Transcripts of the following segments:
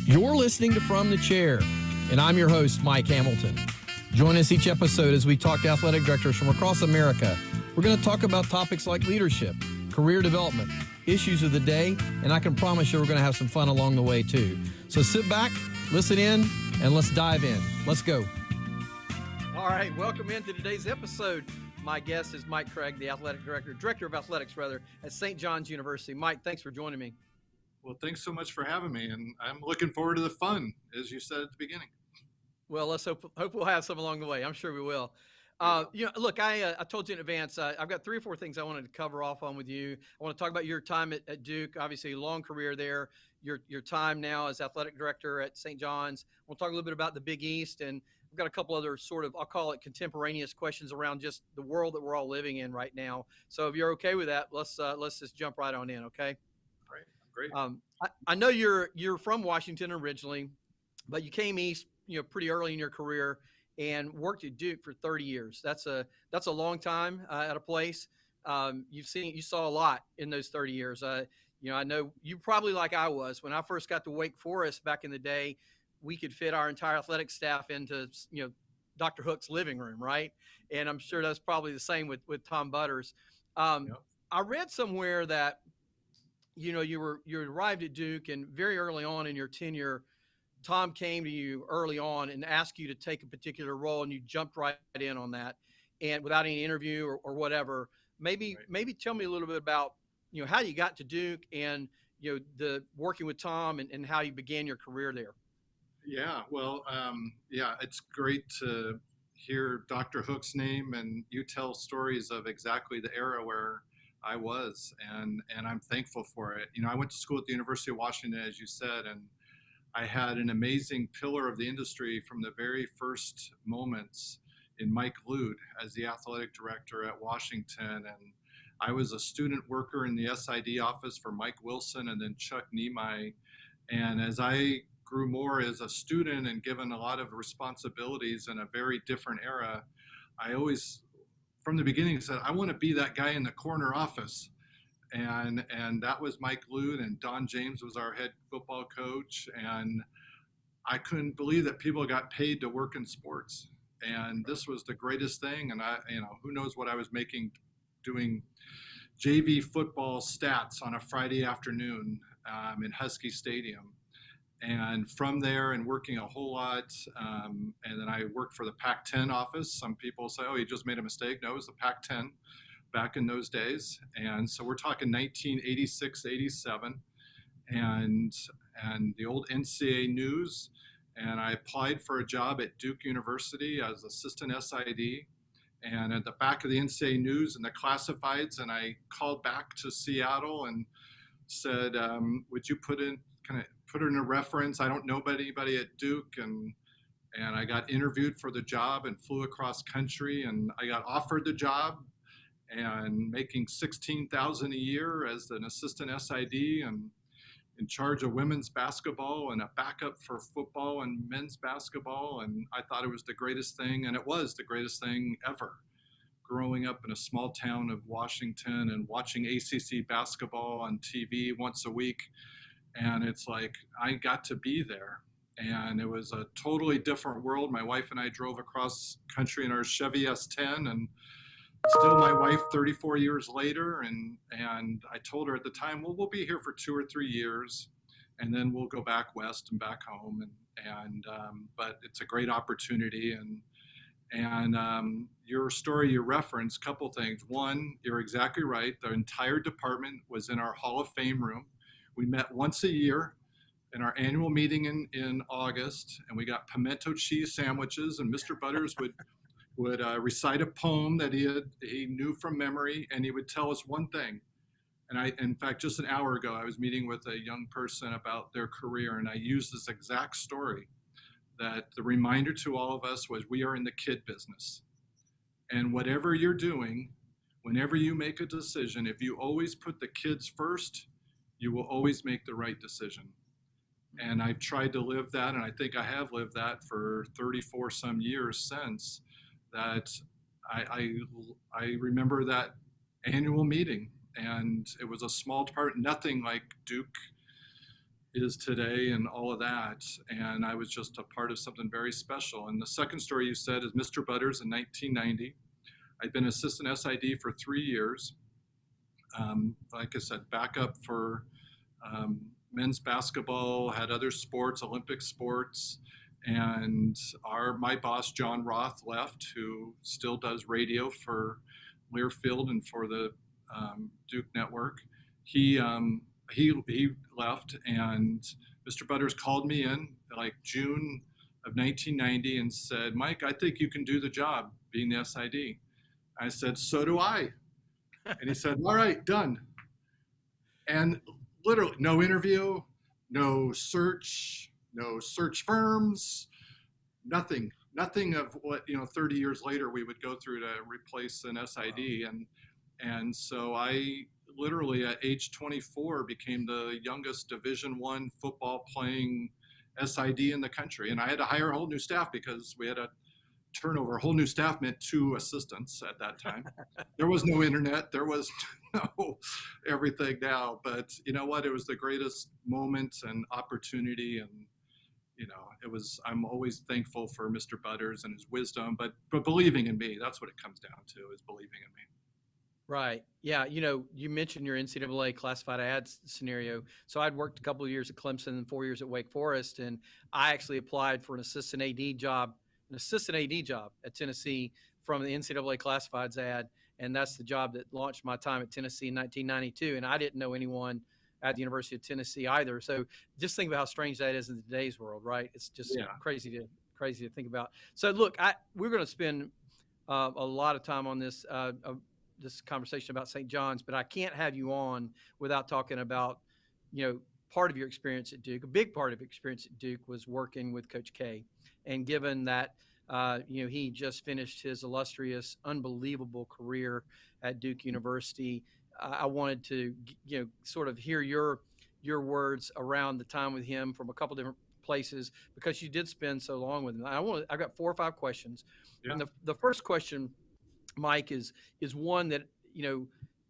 You're listening to From the Chair, and I'm your host, Mike Hamilton. Join us each episode as we talk to athletic directors from across America. We're going to talk about topics like leadership, career development, issues of the day, and I can promise you we're going to have some fun along the way too. So sit back, listen in, and let's dive in. Let's go. All right, welcome into today's episode. My guest is Mike Cragg, the director of athletics at St. John's University. Mike, thanks for joining me. Well, thanks so much for having me, and I'm looking forward to the fun, as you said at the beginning. Well, let's hope we'll have some along the way. I'm sure we will. Look, I told you in advance, I've got 3 or 4 things I wanted to cover off on with you. I want to talk about your time at Duke, obviously a long career there, your time now as athletic director at St. John's. We'll talk a little bit about the Big East, and I've got a couple other sort of, I'll call it contemporaneous questions around just the world that we're all living in right now. So if you're okay with that, let's just jump right on in, okay? All right, great. I know you're from Washington originally, but you came east, pretty early in your career and worked at Duke for 30 years. That's a long time at a place. You saw a lot in those 30 years. I know you probably like I was when I first got to Wake Forest back in the day. We could fit our entire athletic staff into Dr. Hook's living room, right? And I'm sure that's probably the same with Tom Butters. Yep. I read somewhere that you arrived at Duke, and very early on in your tenure, Tom came to you early on and asked you to take a particular role, and you jumped right in on that, and without any interview or whatever. Maybe tell me a little bit about how you got to Duke and the working with Tom and how you began your career there. Yeah, well, it's great to hear Dr. Hook's name, and you tell stories of exactly the era where I was, and I'm thankful for it. I went to school at the University of Washington, as you said, and I had an amazing pillar of the industry from the very first moments in Mike Lude as the athletic director at Washington. And I was a student worker in the SID office for Mike Wilson and then Chuck Niemeyer. And as I grew more as a student and given a lot of responsibilities in a very different era, I always, from the beginning, said, I want to be that guy in the corner office. And that was Mike Lude, and Don James was our head football coach. And I couldn't believe that people got paid to work in sports. And this was the greatest thing. And who knows what I was making doing JV football stats on a Friday afternoon in Husky Stadium. And from there, and working a whole lot, and then I worked for the Pac-10 office. Some people say, oh, you just made a mistake. No, it was the Pac-10 back in those days. And so we're talking 1986, 87, and the old NCAA News. And I applied for a job at Duke University as assistant SID. And at the back of the NCAA News and the classifieds, and I called back to Seattle and said, would you put in a reference? I don't know anybody at Duke, and I got interviewed for the job and flew across country, and I got offered the job, and making $16,000 a year as an assistant SID and in charge of women's basketball and a backup for football and men's basketball. And I thought it was the greatest thing, and it was the greatest thing ever. Growing up in a small town of Washington and watching ACC basketball on TV once a week. And it's like, I got to be there. And it was a totally different world. My wife and I drove across country in our Chevy S10, and still my wife 34 years later. And I told her at the time, well, we'll be here for 2 or 3 years, and then we'll go back west and back home. But it's a great opportunity. And your story, you referenced a couple things. One, you're exactly right. The entire department was in our Hall of Fame room. We met once a year in our annual meeting in August, and we got pimento cheese sandwiches, and Mr. Butters would recite a poem that he knew from memory, and he would tell us one thing. And in fact, just an hour ago, I was meeting with a young person about their career, and I used this exact story, that the reminder to all of us was, we are in the kid business. And whatever you're doing, whenever you make a decision, if you always put the kids first, you will always make the right decision. And I've tried to live that, and I think I have lived that for 34 some years since. That I remember that annual meeting, and it was a small part, nothing like Duke is today and all of that. And I was just a part of something very special. And the second story you said is Mr. Butters in 1990. I'd been assistant SID for 3 years. Like I said, backup for men's basketball, had other sports, Olympic sports. And my boss, John Roth, left, who still does radio for Learfield and for the Duke Network. He left, and Mr. Butters called me in like June of 1990 and said, "Mike, I think you can do the job being the SID." I said, "So do I." And he said, "All right, done." And literally no interview, no search firms, nothing of what 30 years later we would go through to replace an SID. And so I literally at age 24 became the youngest Division I football playing SID in the country, and I had to hire a whole new staff because we had a turnover. A whole new staff meant 2 assistants at that time. There was no internet. There was no everything now. But you know what? It was the greatest moment and opportunity. And I'm always thankful for Mr. Butters and his wisdom, but believing in me. That's what it comes down to, is believing in me. Right. Yeah. You mentioned your NCAA classified ads scenario. So I'd worked a couple of years at Clemson and 4 years at Wake Forest, and I actually applied for an assistant AD job at Tennessee from the NCAA classifieds ad. And that's the job that launched my time at Tennessee in 1992. And I didn't know anyone at the University of Tennessee either. So just think about how strange that is in today's world, right? It's just crazy to think about. So look, we're going to spend a lot of time on this conversation about St. John's, but I can't have you on without talking about, part of your experience at Duke. A big part of your experience at Duke was working with Coach K. And given that, he just finished his illustrious, unbelievable career at Duke University, I wanted to, sort of hear your words around the time with him from a couple different places, because you did spend so long with him. I've got 4 or 5 questions. Yeah. And the first question, Mike, is one that,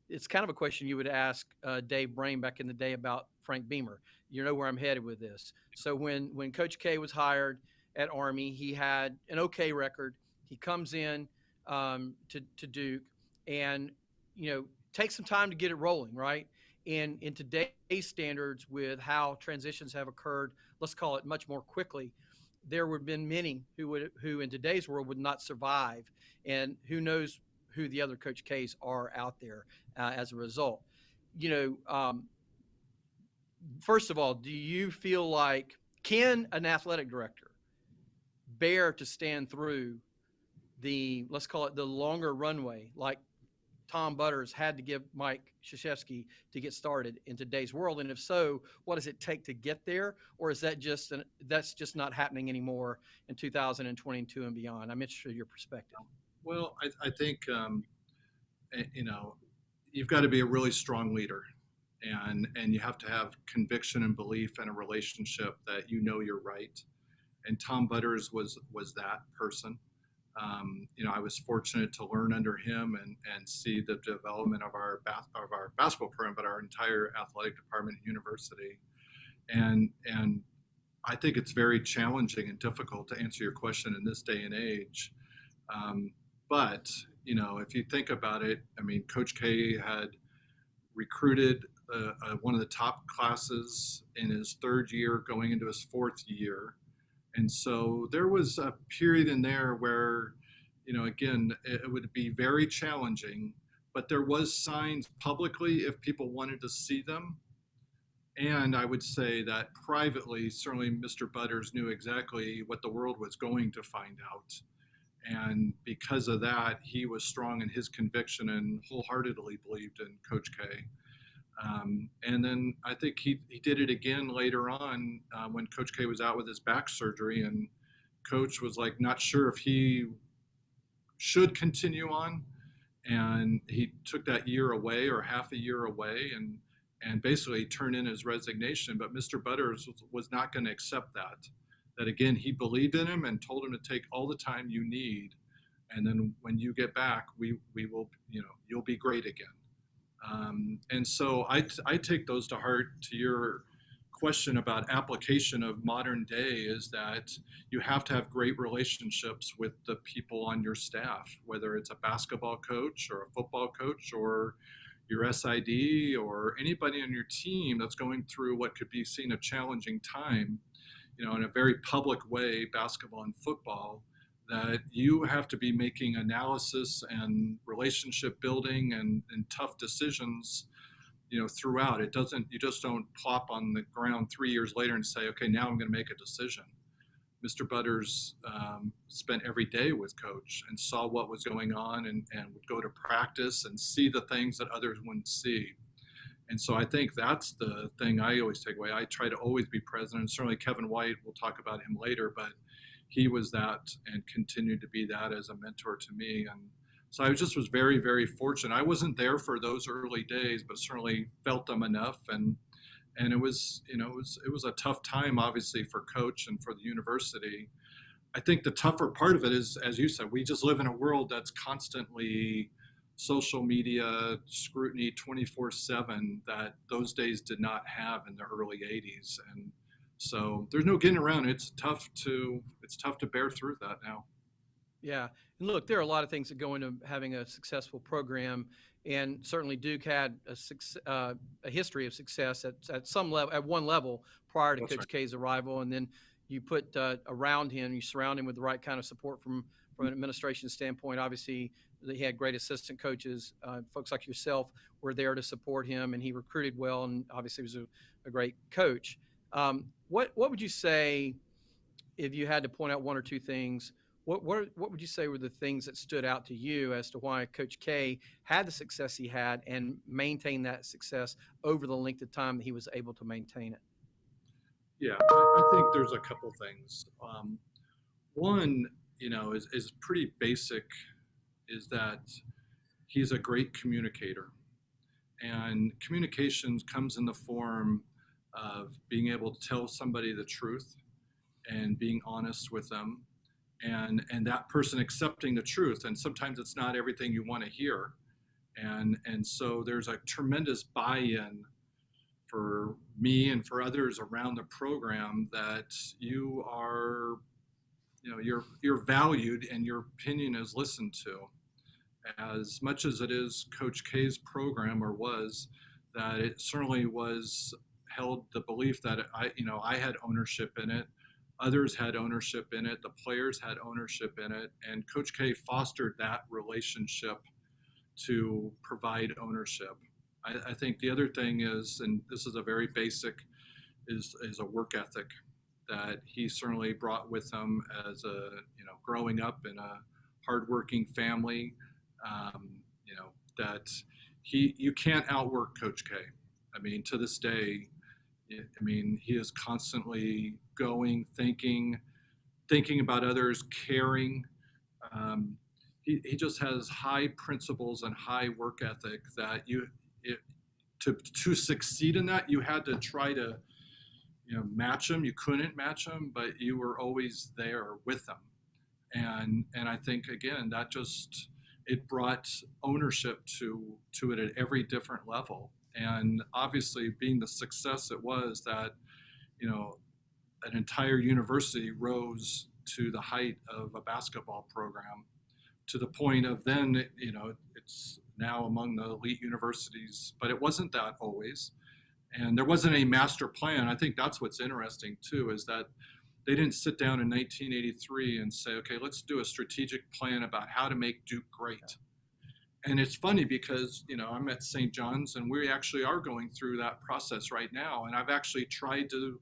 it's kind of a question you would ask Dave Brain back in the day about Frank Beamer. You know where I'm headed with this. So when Coach K was hired at Army, he had an okay record. He comes in to Duke and, takes some time to get it rolling, right? And in today's standards, with how transitions have occurred, let's call it much more quickly, there would have been many who in today's world would not survive, and who knows who the other Coach K's are out there as a result. First of all, do you feel like, can an athletic director bear to stand through let's call it the longer runway, like Tom Butters had to give Mike Krzyzewski to get started in today's world? And if so, what does it take to get there? Or is that that's just not happening anymore in 2022 and beyond? I'm interested in your perspective. Well, I think, you've got to be a really strong leader, and you have to have conviction and belief and a relationship that you're right. And Tom Butters was that person. I was fortunate to learn under him and see the development of our basketball program, but our entire athletic department at university. And I think it's very challenging and difficult to answer your question in this day and age. But if you think about it, I mean, Coach K had recruited one of the top classes in his 3rd year, going into his 4th year. And so there was a period in there where, again, it would be very challenging, but there was signs publicly if people wanted to see them. And I would say that privately, certainly Mr. Butters knew exactly what the world was going to find out. And because of that, he was strong in his conviction and wholeheartedly believed in Coach K. And then I think he did it again later on when Coach K was out with his back surgery, and Coach was like not sure if he should continue on, and he took that year away or half a year away, and basically turned in his resignation. But Mr. Butters was not going to accept that. That again, he believed in him and told him to take all the time you need, and then when you get back, we will, you'll be great again. And so I take those to heart. To your question about application of modern day is that you have to have great relationships with the people on your staff, whether it's a basketball coach or a football coach or your SID or anybody on your team that's going through what could be seen a challenging time, in a very public way, basketball and football, that you have to be making analysis and relationship building and tough decisions, throughout. You just don't plop on the ground 3 years later and say, okay, now I'm going to make a decision. Mr. Butters spent every day with coach and saw what was going on and would go to practice and see the things that others wouldn't see. And so I think that's the thing I always take away. I try to always be present. And certainly Kevin White, we'll talk about him later, but he was that and continued to be that as a mentor to me. And so I was very, very fortunate. I wasn't there for those early days, but certainly felt them enough. And it was, it was a tough time, obviously, for coach and for the university. I think the tougher part of it is, as you said, we just live in a world that's constantly social media scrutiny 24/7 that those days did not have in the early 80s. And so there's no getting around it. It's tough to bear through that now. Yeah. And look, there are a lot of things that go into having a successful program. And certainly Duke had a history of success at some level, at one level prior to That's Coach right. K's arrival. And then you put around him, you surround him with the right kind of support from an administration standpoint. Obviously, he had great assistant coaches. Folks like yourself were there to support him, and he recruited well, and obviously was a great coach. What would you say, if you had to point out one or two things, what would you say were the things that stood out to you as to why Coach K had the success he had and maintained that success over the length of time that he was able to maintain it? Yeah, I think there's a couple things. One, is pretty basic, is that he's a great communicator. And communications comes in the form of being able to tell somebody the truth and being honest with them, and that person accepting the truth. And sometimes it's not everything you want to hear. And so there's a tremendous buy-in for me and for others around the program that you are, you're valued and your opinion is listened to. As much as it is Coach K's program, or was, that it certainly was held the belief that I had ownership in it. Others had ownership in it. The players had ownership in it. And Coach K fostered that relationship to provide ownership. I think the other thing is, and this is a very basic, is a work ethic that he certainly brought with him as growing up in a hardworking family. That you can't outwork Coach K. I mean, to this day, he is constantly going, thinking about others, caring. He just has high principles and high work ethic that to succeed in that, you had to try to match him. You couldn't match him, but you were always there with him. And I think, again, that just, it brought ownership to it at every different level. And obviously, being the success it was, that an entire university rose to the height of a basketball program, to the point of then, it's now among the elite universities, but it wasn't that always. And there wasn't a master plan. I think that's what's interesting too, is that they didn't sit down in 1983 and say, okay, let's do a strategic plan about how to make Duke great. And it's funny because, I'm at St. John's and we actually are going through that process right now. And I've actually tried to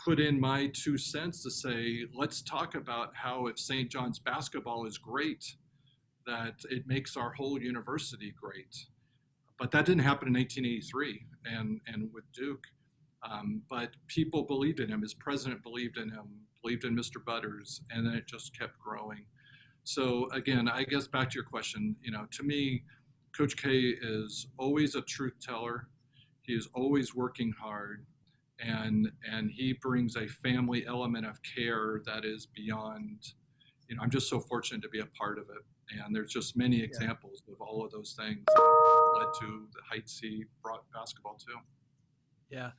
put in my 2 cents to say, let's talk about how, if St. John's basketball is great, that it makes our whole university great. But that didn't happen in 1883 and with Duke. But people believed in him. His president believed in him, believed in Mr. Butters, and then it just kept growing. So again, I guess back to your question, to me, Coach K is always a truth teller. He is always working hard, and he brings a family element of care that is beyond, I'm just so fortunate to be a part of it. And there's just many examples of all of those things that led to the heights he brought basketball to. Yeah.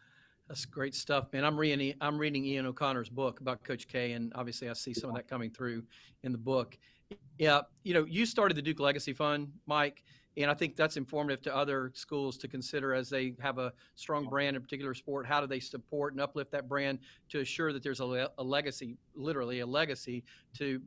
That's great stuff, man. I'm reading Ian O'Connor's book about Coach K, and obviously I see some of that coming through in the book. Yeah, you started the Duke Legacy Fund, Mike, and I think that's informative to other schools to consider as they have a strong brand in a particular sport. How do they support and uplift that brand to assure that there's a legacy, literally a legacy, to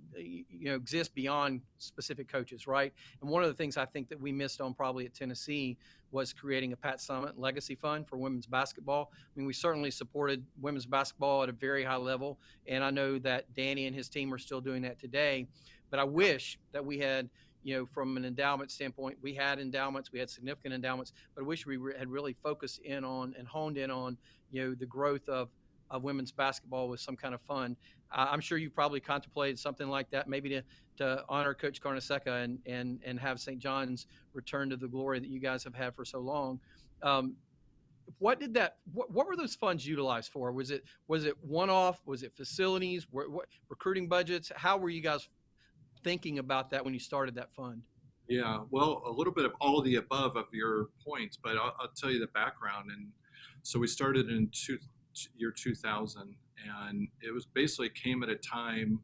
exist beyond specific coaches, right? And one of the things I think that we missed on probably at Tennessee was creating a Pat Summitt Legacy Fund for women's basketball. I mean, we certainly supported women's basketball at a very high level, and I know that Danny and his team are still doing that today. But I wish that we had, from an endowment standpoint, we had endowments, we had significant endowments, but I wish we had really focused in on and honed in on, the growth of women's basketball with some kind of fund. I'm sure you probably contemplated something like that, maybe to honor Coach Carnesecca and have St. John's return to the glory that you guys have had for so long. What were those funds utilized for? Was it one-off? Was it facilities? What recruiting budgets? How were you guys thinking about that when you started that fund? Yeah, well, a little bit of all the above of your points, but I'll tell you the background. And so we started in year 2000, and it was basically came at a time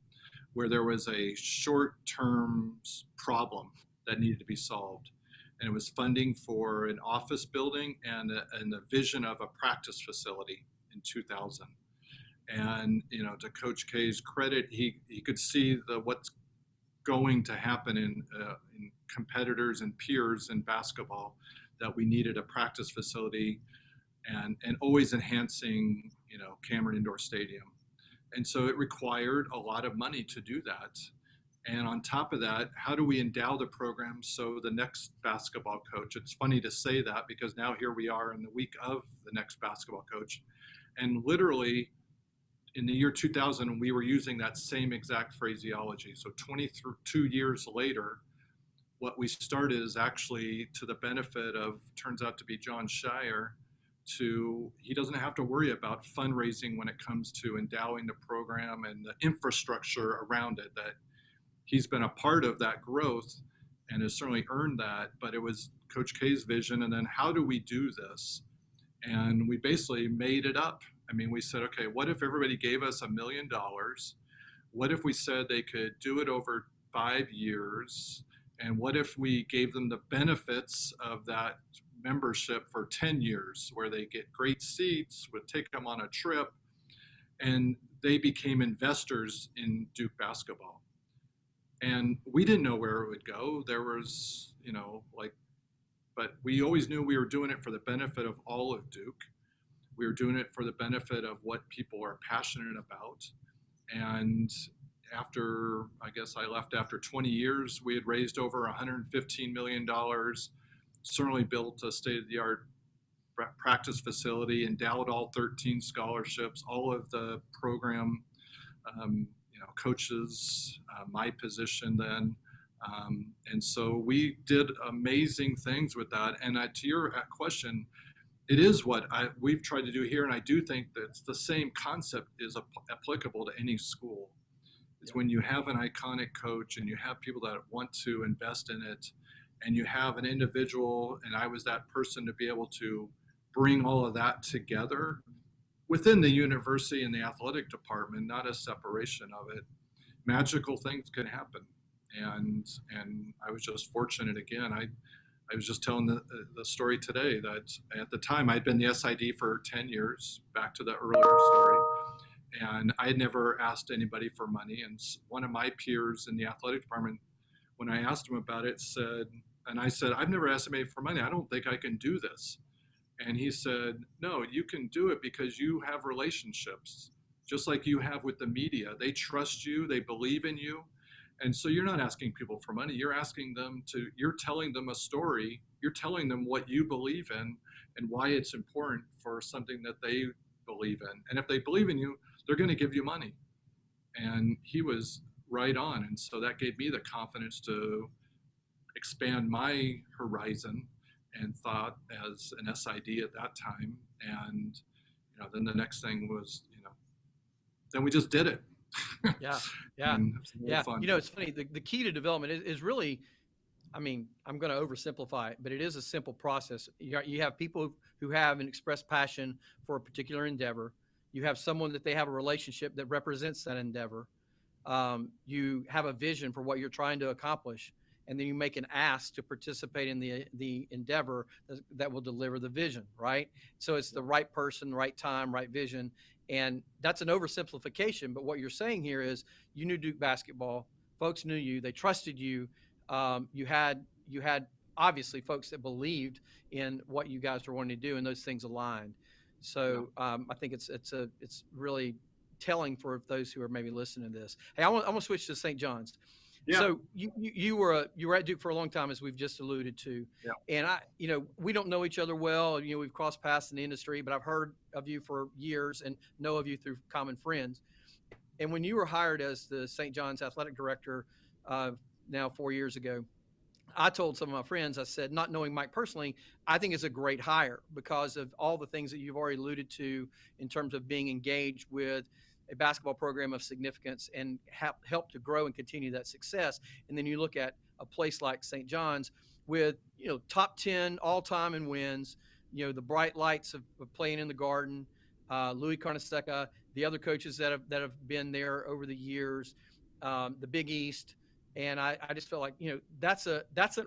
where there was a short-term problem that needed to be solved. And it was funding for an office building and the vision of a practice facility in 2000. And, to Coach K's credit, he could see what's going to happen in competitors and peers in basketball, that we needed a practice facility and always enhancing, Cameron Indoor Stadium. And so it required a lot of money to do that. And on top of that, how do we endow the program so the next basketball coach, it's funny to say that because now here we are in the week of the next basketball coach. And literally in the year 2000, we were using that same exact phraseology. So 22 years later, what we started is actually to the benefit of, turns out to be John Shire, he doesn't have to worry about fundraising when it comes to endowing the program and the infrastructure around it, that he's been a part of that growth and has certainly earned that, but it was Coach K's vision. And then how do we do this? And we basically made it up. I mean, we said, okay, what if everybody gave us $1 million? What if we said they could do it over 5 years? And what if we gave them the benefits of that membership for 10 years, where they get great seats, would take them on a trip, and they became investors in Duke basketball. And we didn't know where it would go. There was, but we always knew we were doing it for the benefit of all of Duke. We were doing it for the benefit of what people are passionate about. And after, I guess I left after 20 years, we had raised over $115 million, certainly built a state-of-the-art practice facility, endowed all 13 scholarships, all of the program, coaches, my position then. And so we did amazing things with that. And to your question, it is what we've tried to do here. And I do think that the same concept is applicable to any school. It's when you have an iconic coach and you have people that want to invest in it, and you have an individual, and I was that person, to be able to bring all of that together within the university and the athletic department, not a separation of it. Magical things can happen. And I was just fortunate again. I was just telling the story today that at the time I'd been the SID for 10 years, back to the earlier story, and I had never asked anybody for money. And one of my peers in the athletic department, when I asked him about it, I said, I've never asked anybody for money. I don't think I can do this. And he said, no, you can do it because you have relationships, just like you have with the media. They trust you, they believe in you. And so you're not asking people for money. You're you're telling them a story. You're telling them what you believe in and why it's important for something that they believe in. And if they believe in you, they're going to give you money. And he was right on. And so that gave me the confidence to expand my horizon and thought as an SID at that time. And, then the next thing was, then we just did it. Yeah. And it was really fun. It's funny. The key to development is really, I mean, I'm going to oversimplify it, but it is a simple process. You have people who have an expressed passion for a particular endeavor. You have someone that they have a relationship that represents that endeavor. You have a vision for what you're trying to accomplish, and then you make an ask to participate in the endeavor that will deliver the vision, right? So it's the right person, right time, right vision, and that's an oversimplification. But what you're saying here is you knew Duke basketball, folks knew you, they trusted you. You had obviously folks that believed in what you guys were wanting to do, and those things aligned. So I think it's really telling for those who are maybe listening to this. Hey, I want to switch to St. John's. Yeah. So you were at Duke for a long time, as we've just alluded to, Yeah. and we don't know each other well. We've crossed paths in the industry, but I've heard of you for years and know of you through common friends. And when you were hired as the St. John's athletic director, now 4 years ago, I told some of my friends, I said, not knowing Mike personally, I think it's a great hire because of all the things that you've already alluded to in terms of being engaged with a basketball program of significance and help to grow and continue that success. And then you look at a place like St. John's with, top 10 all time in wins, the bright lights of playing in the Garden, Louis Carnesecca, the other coaches that have been there over the years, the Big East. And I just felt like, that's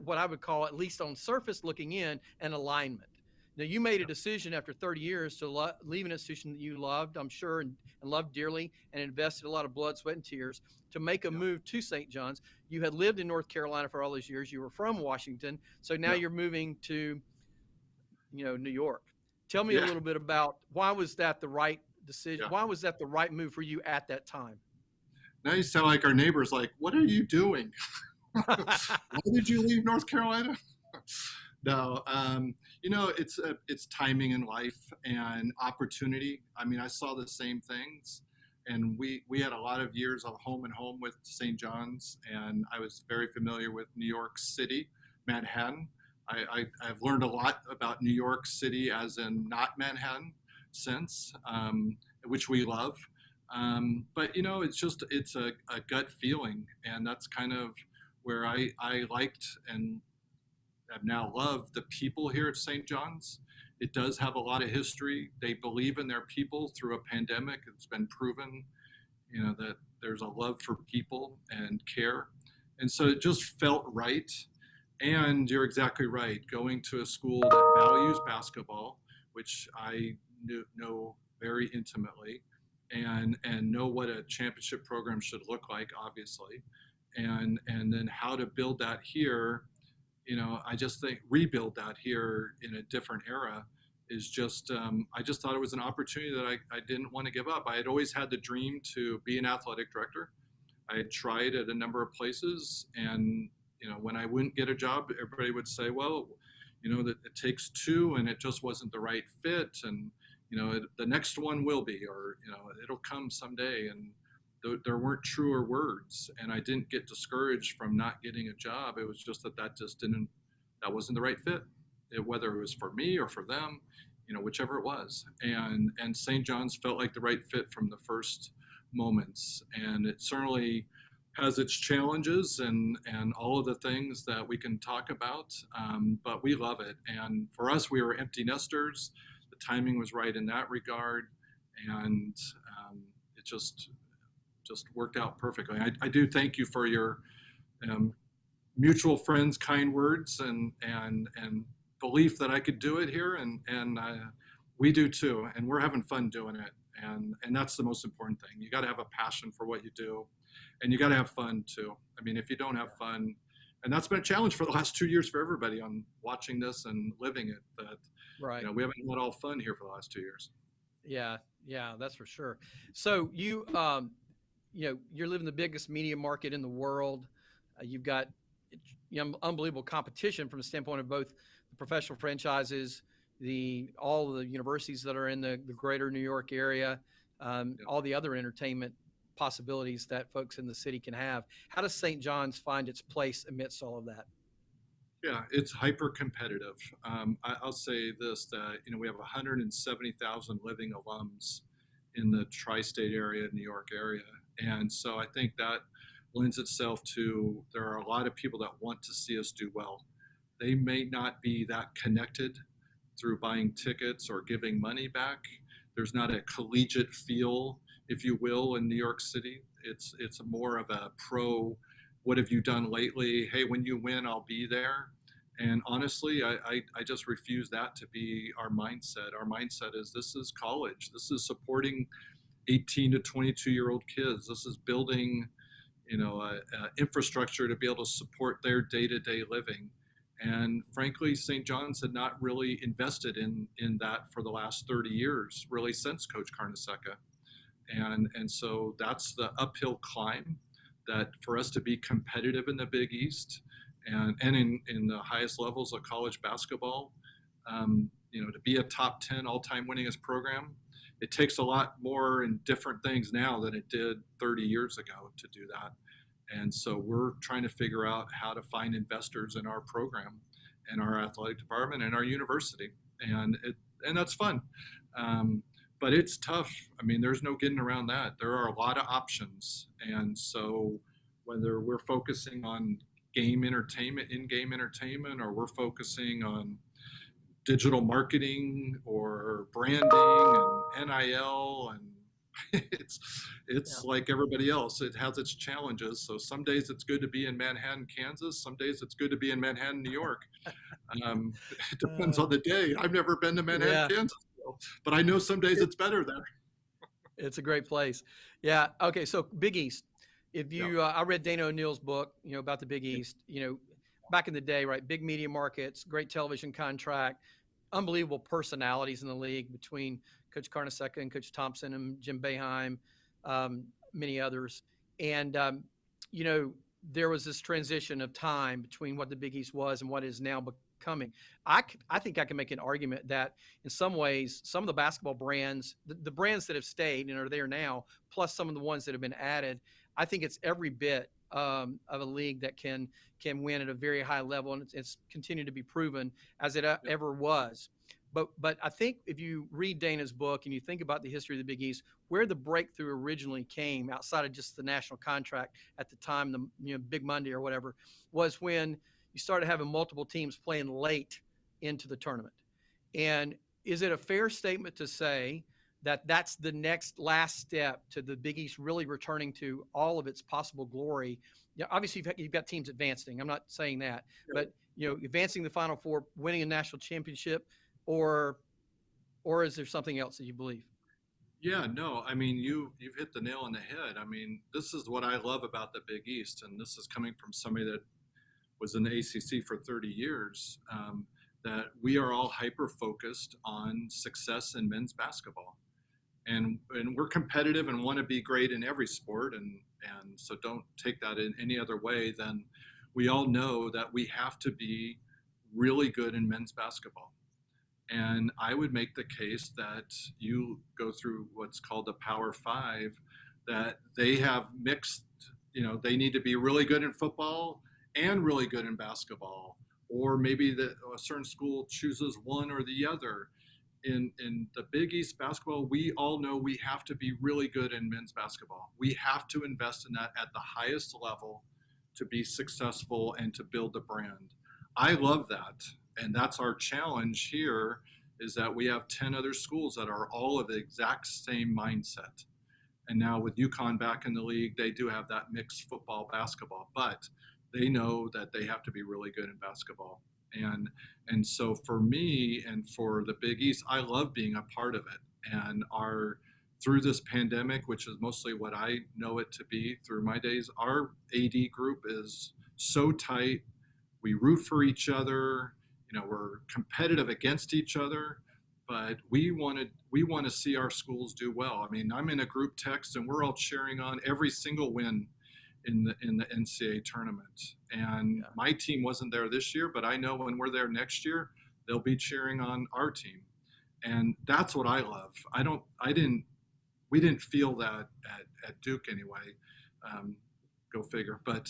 what I would call, at least on surface looking in, an alignment. Now, you made a decision after 30 years to leave an institution that you loved, I'm sure, and loved dearly, and invested a lot of blood, sweat, and tears to make a move to St. John's. You had lived in North Carolina for all those years. You were from Washington. So now you're moving to, New York. Tell me a little bit about why was that the right decision? Yeah. Why was that the right move for you at that time? Now you sound like our neighbors, like, what are you doing? Why did you leave North Carolina? No, it's timing in life and opportunity. I mean, I saw the same things, and we had a lot of years of home and home with St. John's, and I was very familiar with New York City, Manhattan. I've learned a lot about New York City as in not Manhattan since, which we love. But it's a gut feeling, and that's kind of where I liked and have now loved the people here at St. John's. It does have a lot of history. They believe in their people through a pandemic. It's been proven, that there's a love for people and care. And so it just felt right. And you're exactly right. Going to a school that values basketball, which I know very intimately, and know what a championship program should look like, obviously, and then how to build that here. I just think rebuild that here in a different era is just, I just thought it was an opportunity that I didn't want to give up. I had always had the dream to be an athletic director. I had tried at a number of places, and when I wouldn't get a job, everybody would say, well, that it takes two, and it just wasn't the right fit, and the next one will be, or it'll come someday. And there weren't truer words, and I didn't get discouraged from not getting a job. It was just that wasn't the right fit, whether it was for me or for them, whichever it was. And St. John's felt like the right fit from the first moments, and it certainly has its challenges and all of the things that we can talk about, but we love it. And for us, we were empty nesters. The timing was right in that regard, and it just worked out perfectly. I do thank you for your mutual friends' kind words and belief that I could do it here, and we do too, and we're having fun doing it, and that's the most important thing. You got to have a passion for what you do, and you got to have fun too. I mean, if you don't have fun, and that's been a challenge for the last 2 years for everybody on watching this and living it, that Right. we haven't had all fun here for the last 2 years. Yeah, that's for sure. So you're living the biggest media market in the world. You've got unbelievable competition from the standpoint of both the professional franchises, all the universities that are in the greater New York area, all the other entertainment possibilities that folks in the city can have. How does St. John's find its place amidst all of that? Yeah, it's hyper competitive. I'll say this, that we have 170,000 living alums in the tri-state area, New York area, and so I think that lends itself to, there are a lot of people that want to see us do well. They may not be that connected through buying tickets or giving money back. There's not a collegiate feel, if you will, in New York City. It's more of a pro, what have you done lately? Hey, when you win, I'll be there. And honestly, I just refuse that to be our mindset. Our mindset is, this is college. This is supporting 18 to 22-year-old kids. This is building, infrastructure to be able to support their day-to-day living. And frankly, St. John's had not really invested in that for the last 30 years, really since Coach Carnesecca. And so that's the uphill climb, that for us to be competitive in the Big East and in the highest levels of college basketball, to be a top 10 all-time winningest program, it takes a lot more in different things now than it did 30 years ago to do that. And so we're trying to figure out how to find investors in our program and our athletic department and our university. And that's fun. But it's tough. I mean, there's no getting around that. There are a lot of options. And so whether we're focusing on game entertainment, in-game entertainment, or we're focusing on digital marketing or branding and NIL, and it's like everybody else. It has its challenges. So some days it's good to be in Manhattan, Kansas. Some days it's good to be in Manhattan, New York. It depends on the day. I've never been to Manhattan, Kansas, but I know some days it's better there. It's a great place. Yeah. Okay. So Big East. If you, I read Dana O'Neill's book, about the Big East. Back in the day, right? Big media markets, great television contract, unbelievable personalities in the league between Coach Carnesecca and Coach Thompson and Jim Boeheim, many others. And, there was this transition of time between what the Big East was and what is now becoming. I think I can make an argument that in some ways, some of the basketball brands, the brands that have stayed and are there now, plus some of the ones that have been added, I think it's every bit of a league that can win at a very high level, and it's continued to be proven as it ever was. But I think if you read Dana's book and you think about the history of the Big East, where the breakthrough originally came, outside of just the national contract at the time, the Big Monday or whatever, was when you started having multiple teams playing late into the tournament. And is it a fair statement to say that that's the last step to the Big East really returning to all of its possible glory? Obviously you've got teams advancing. I'm not saying that, but advancing the Final Four, winning a national championship, or is there something else that you believe? Yeah, no, I mean, you've hit the nail on the head. I mean, this is what I love about the Big East, and this is coming from somebody that was in the ACC for 30 years, that we are all hyper-focused on success in men's basketball. And we're competitive and want to be great in every sport, and so don't take that in any other way than we all know that we have to be really good in men's basketball. And I would make the case that you go through what's called the Power Five, that they have mixed, they need to be really good in football and really good in basketball, or maybe a certain school chooses one or the other. In the Big East basketball, we all know we have to be really good in men's basketball. We have to invest in that at the highest level to be successful and to build the brand. I love that. And that's our challenge here, is that we have 10 other schools that are all of the exact same mindset. And now with UConn back in the league, they do have that mixed football, basketball, but they know that they have to be really good in basketball. And so for me and for the Big East, I love being a part of it. And through this pandemic, which is mostly what I know it to be through my days, our AD group is so tight. We root for each other. We're competitive against each other, but we want to see our schools do well. I mean, I'm in a group text and we're all cheering on every single win in the NCAA tournament. And my team wasn't there this year, but I know when we're there next year, they'll be cheering on our team. And that's what I love. We didn't feel that at Duke anyway. Go figure. But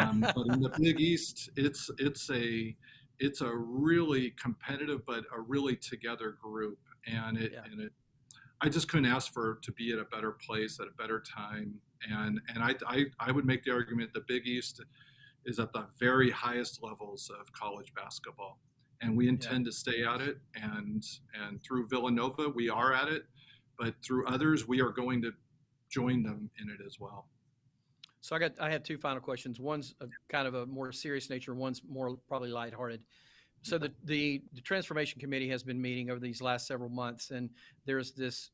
in the Big East, it's a really competitive, but a really together group. And I just couldn't ask for to be at a better place at a better time. And I would make the argument the Big East is at the very highest levels of college basketball, and we Yeah. intend to stay at it. And through Villanova, we are at it, but through others, we are going to join them in it as well. So I have two final questions. One's a kind of a more serious nature. One's more probably lighthearted. So the transformation committee has been meeting over these last several months, and there's this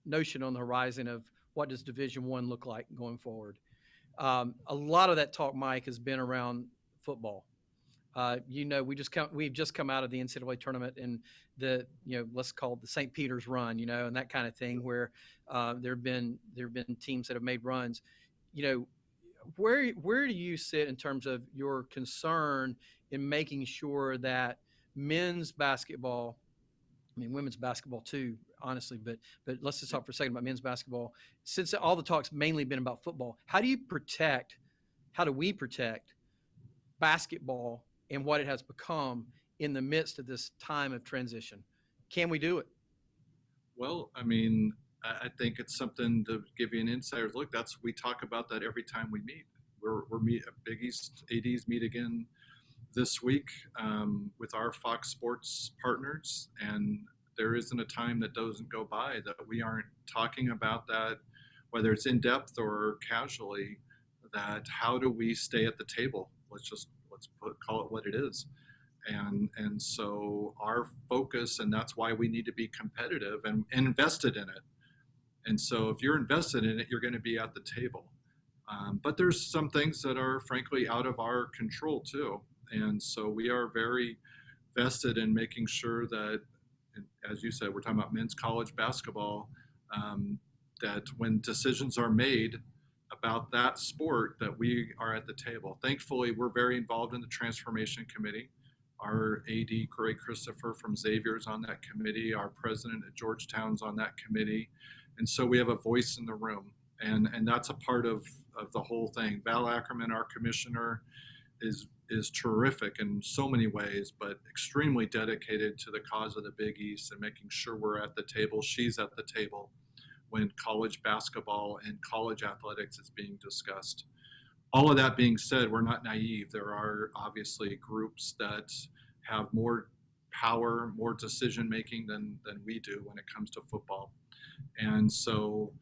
notion on the horizon of what does Division One look like going forward. A lot of that talk, Mike, has been around football. We've just come out of the NCAA tournament and let's call it the St. Peter's run, and that kind of thing, where there have been teams that have made runs. Where do you sit in terms of your concern in making sure that men's basketball, I mean women's basketball too, honestly, but let's just talk for a second about men's basketball. Since all the talk's mainly been about football, how do we protect basketball and what it has become in the midst of this time of transition? Can we do it? Well, I mean, I think it's something to give you an insider's look. We talk about that every time we meet. We're Big East ADs meet again this week with our Fox Sports partners, and there isn't a time that doesn't go by that we aren't talking about that, whether it's in depth or casually. That how do we stay at the table? Call it what it is. And so our focus, and that's why we need to be competitive and invested in it. And so if you're invested in it, you're going to be at the table. But there's some things that are frankly out of our control too. And so we are very vested in making sure that, as you said, we're talking about men's college basketball, that when decisions are made about that sport, that we are at the table. Thankfully, we're very involved in the transformation committee. Our AD, Cragg from Xavier's on that committee. Our president at Georgetown's on that committee. And so we have a voice in the room. And that's a part of the whole thing. Val Ackerman, our commissioner, is terrific in so many ways, but extremely dedicated to the cause of the Big East and making sure we're at the table. She's at the table when college basketball and college athletics is being discussed. All of that being said, we're not naive. There are obviously groups that have more power, more decision making than we do when it comes to football. And so,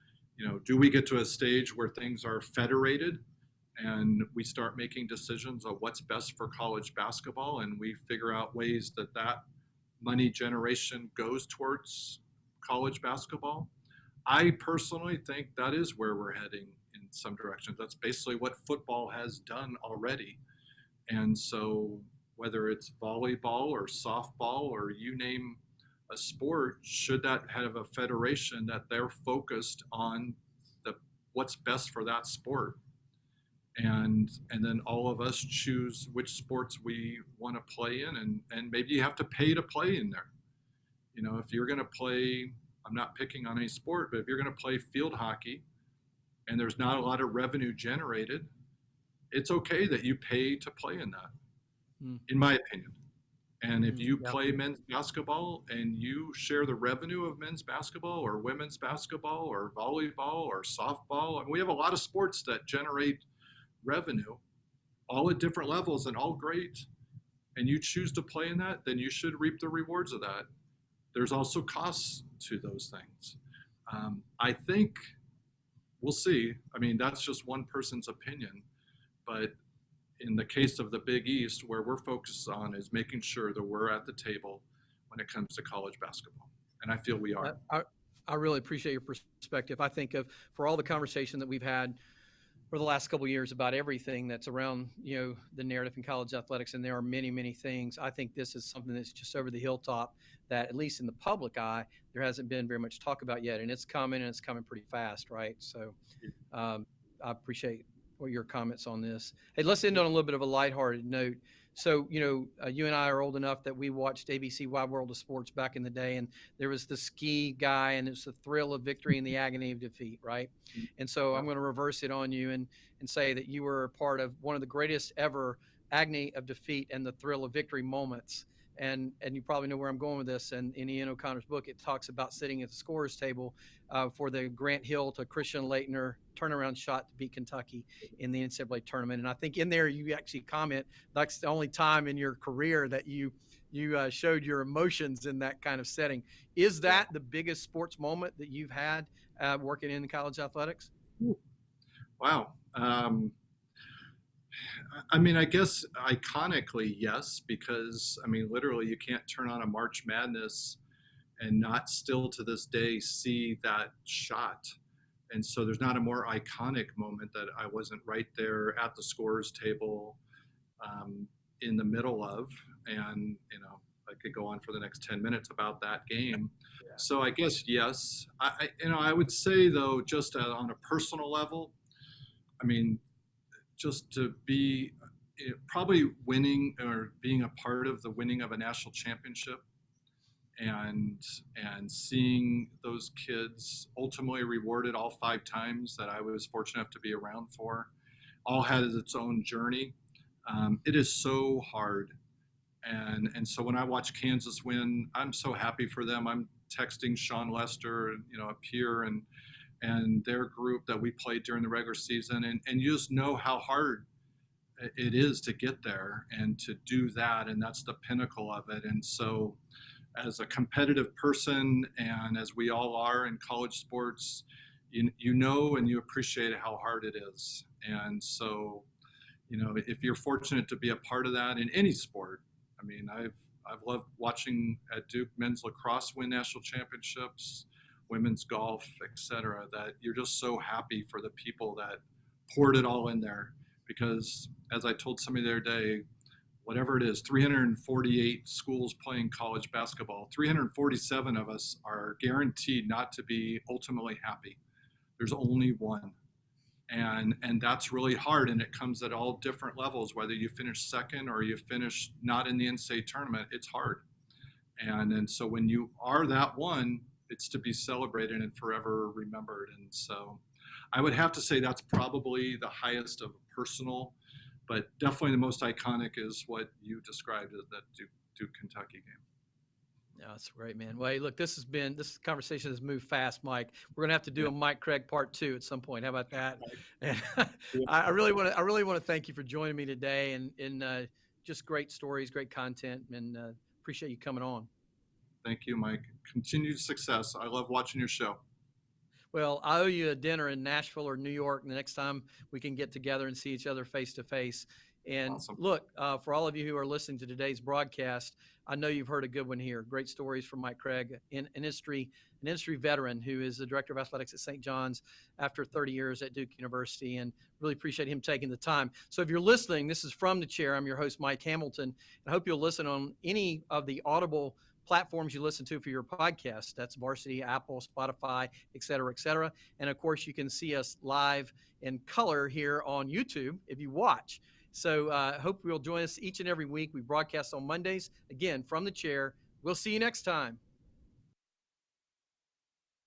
do we get to a stage where things are federated and we start making decisions of what's best for college basketball, and we figure out ways that money generation goes towards college basketball? I personally think that is where we're heading in some direction. That's basically what football has done already. And so whether it's volleyball or softball or you name a sport, should that have a federation that they're focused on what's best for that sport. And then all of us choose which sports we want to play in, and maybe you have to pay to play in there. If you're going to play, I'm not picking on any sport, but if you're going to play field hockey and there's not a lot of revenue generated, it's okay that you pay to play in that, in my opinion. And if you play men's basketball and you share the revenue of men's basketball or women's basketball or volleyball or softball, and we have a lot of sports that generate revenue, all at different levels and all great, and you choose to play in that, then you should reap the rewards of that. There's also costs to those things. I think we'll see. I mean, that's just one person's opinion, but in the case of the Big East, where we're focused on is making sure that we're at the table when it comes to college basketball. And I feel we are. I really appreciate your perspective. I think for all the conversation that we've had for the last couple of years about everything that's around, the narrative in college athletics, and there are many, many things. I think this is something that's just over the hilltop that, at least in the public eye, there hasn't been very much talk about yet, and it's coming pretty fast, right? So I appreciate your comments on this. Hey, let's end on a little bit of a lighthearted note. So, you and I are old enough that we watched ABC Wide World of Sports back in the day, and there was the ski guy, and it's the thrill of victory and the agony of defeat, right? And so I'm going to reverse it on you and say that you were a part of one of the greatest ever agony of defeat and the thrill of victory moments and you probably know where I'm going with this. And in Ian O'Connor's book, it talks about sitting at the scorer's table for the Grant Hill to Christian Laettner turnaround shot to beat Kentucky in the NCAA tournament. And I think in there you actually comment that's the only time in your career that you showed your emotions in that kind of setting. Is that the biggest sports moment that you've had working in college athletics? Wow. I mean, I guess iconically, yes, because I mean, literally, you can't turn on a March Madness and not still to this day see that shot. And so there's not a more iconic moment that I wasn't right there at the scorer's table in the middle of. And, I could go on for the next 10 minutes about that game. Yeah. So I guess, yes. I would say, though, just on a personal level, I mean, just to be probably winning or being a part of the winning of a national championship and seeing those kids ultimately rewarded all 5 times that I was fortunate enough to be around for, all had its own journey. It is so hard, and so when I watch Kansas win, I'm so happy for them. I'm texting Sean Lester, a peer, and their group that we played during the regular season, and you just know how hard it is to get there and to do that, and that's the pinnacle of it. And so as a competitive person, and as we all are in college sports, you know and you appreciate how hard it is. And so, if you're fortunate to be a part of that in any sport, I mean, I've loved watching at Duke men's lacrosse win national championships, women's golf, etc. That you're just so happy for the people that poured it all in there. Because as I told somebody the other day, whatever it is, 348 schools playing college basketball, 347 of us are guaranteed not to be ultimately happy. There's only one. And that's really hard, and it comes at all different levels, whether you finish second or you finish not in the NCAA tournament, it's hard. And so when you are that one, it's to be celebrated and forever remembered. And so I would have to say that's probably the highest of personal, but definitely the most iconic is what you described as that Duke Kentucky game. Yeah, that's great, man. Well, hey, look, this conversation has moved fast, Mike. We're gonna have to do a Mike Cragg part 2 at some point. How about that? And I really want to thank you for joining me today, and just great stories, great content, and appreciate you coming on. Thank you, Mike. Continued success. I love watching your show. Well, I owe you a dinner in Nashville or New York the next time we can get together and see each other face to face. And Awesome. look, for all of you who are listening to today's broadcast, I know you've heard a good one here. Great stories from Mike Cragg, an industry veteran who is the director of athletics at St. John's after 30 years at Duke University, and really appreciate him taking the time. So if you're listening, this is From the Chair. I'm your host, Mike Hamilton. I hope you'll listen on any of the Audible platforms you listen to for your podcast. That's Varsity, Apple, Spotify, et cetera, et cetera. And of course, you can see us live in color here on YouTube if you watch. So I hope you'll join us each and every week. We broadcast on Mondays, again, From the Chair. We'll see you next time.